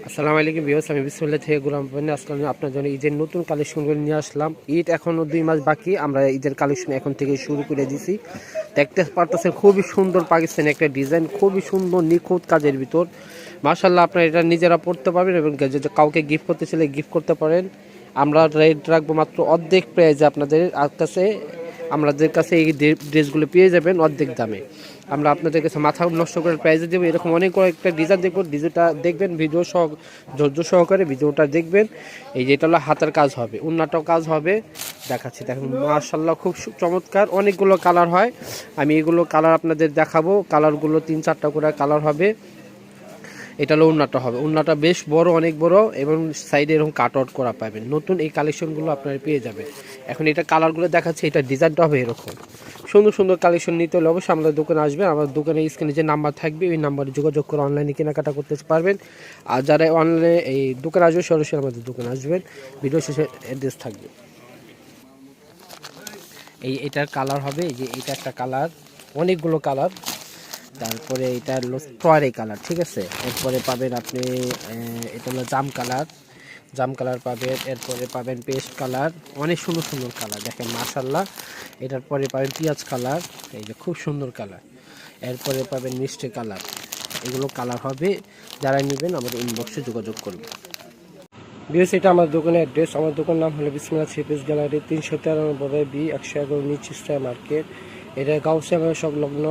আসসালামু আলাইকুম ভিউয়ার্স, আমি বিসমিল্লাহ থেকে গোলাম পানি আজকে আমি আপনার জন্য ঈদের নতুন কালেকশনগুলো নিয়ে আসলাম। ঈদ এখনও 2 মাস বাকি, আমরা ঈদের কালেকশন এখন থেকে শুরু করে দিছি। দেখতে পারতেছেন খুবই সুন্দর পাকিস্তানি একটা ডিজাইন, খুবই সুন্দর নিখুঁত কাজের ভিতর। মাশাআল্লাহ, আপনারা এটা নিজেরা পড়তে পারবেন এবং যদি কাউকে গিফট করতে চাইলে গিফট করতে পারেন। আমরা রেট রাখবো মাত্র অর্ধেক প্রাইজে আপনাদের কাছে। আমাদের কাছে এই ড্রেসগুলো পেয়ে যাবেন অর্ধেক দামে। আমরা আপনাদের কাছে মাথা নষ্ট করে প্রাইজে দেবো। এরকম অনেক একটা ডিজাইন দেখবো, ডিজাইনটা দেখবেন ভিডিও ধৈর্য সহকারে ভিডিওটা দেখবেন। এই যেটা হলো হাতের কাজ হবে, অন্যটাও কাজ হবে, দেখাচ্ছি দেখুন। মাশাআল্লাহ, খুব চমৎকার, অনেকগুলো কালার হয়। আমি এগুলো কালার আপনাদের দেখাবো। কালারগুলো 3-4টা করে কালার হবে। এটা হলো উন্নাটা হবে, উন্নাটা বেশ বড়, অনেক বড়, এবং সাইডে এরকম কাট আউট করা পাবেন। নতুন এই কালেকশনগুলো আপনারা পেয়ে যাবেন। এখন এটা কালারগুলো দেখাচ্ছে, এটা ডিজাইনটা হবে এরকম। সুন্দর সুন্দর কালেকশন নিতে হলে অবশ্যই আমাদের দোকানে আসবেন। আমাদের দোকানে স্ক্রিনে যে নাম্বার থাকবে ওই নাম্বারে যোগাযোগ করে অনলাইনে কেনাকাটা করতে পারবেন। আর যারা অনলাইনে এই দোকানে আসবে সরাসরি আমাদের দোকানে আসবেন। ভিডিও শেষে অ্যাড্রেস থাকবে। এটার কালার হবে, এই যে এটা একটা কালার, অনেকগুলো কালার। তারপরে এটা হলো স্ট্রবেরি কালার, ঠিক আছে। এরপরে পাবেন আপনি এটা হলো জাম কালার পাবেন। এরপরে পাবেন পেস্ট কালার, অনেক সুন্দর সুন্দর কালার দেখেন মাশাআল্লাহ। এটার পরে পাবেন পেঁয়াজ কালার, এই যে খুব সুন্দর কালার। এরপরে পাবেন মিষ্টি কালার। এগুলো কালার হবে। যারা নেবেন আমাদের ইনবক্সে যোগাযোগ করবেন। বিএস, এটা আমার দোকানের অ্যাড্রেস। আমার দোকানের নাম হলো বিসমিল্লাহ থ্রি পিস গ্যালারি, 393 B 111 নিচ ইস্টার মার্কেট। এটা গাউসিয়া সংলগ্ন।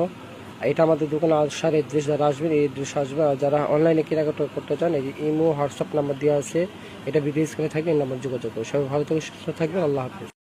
এটা আমাদের দোকানে আসার অ্যাড্রেস, যারা আসবেন এই অ্যাড্রেস আসবে। আর যারা অনলাইনে কেনাকাটা করতে চান, এই ইমো হোয়াটসঅ্যাপ নাম্বার দেওয়া আছে, এটা ভিডিও স্ক্রিনে থাকবে, এই নাম্বার যোগাযোগ করবে। সবাই ভালো থেকে সুস্থ থাকবেন। আল্লাহ হাফেজ।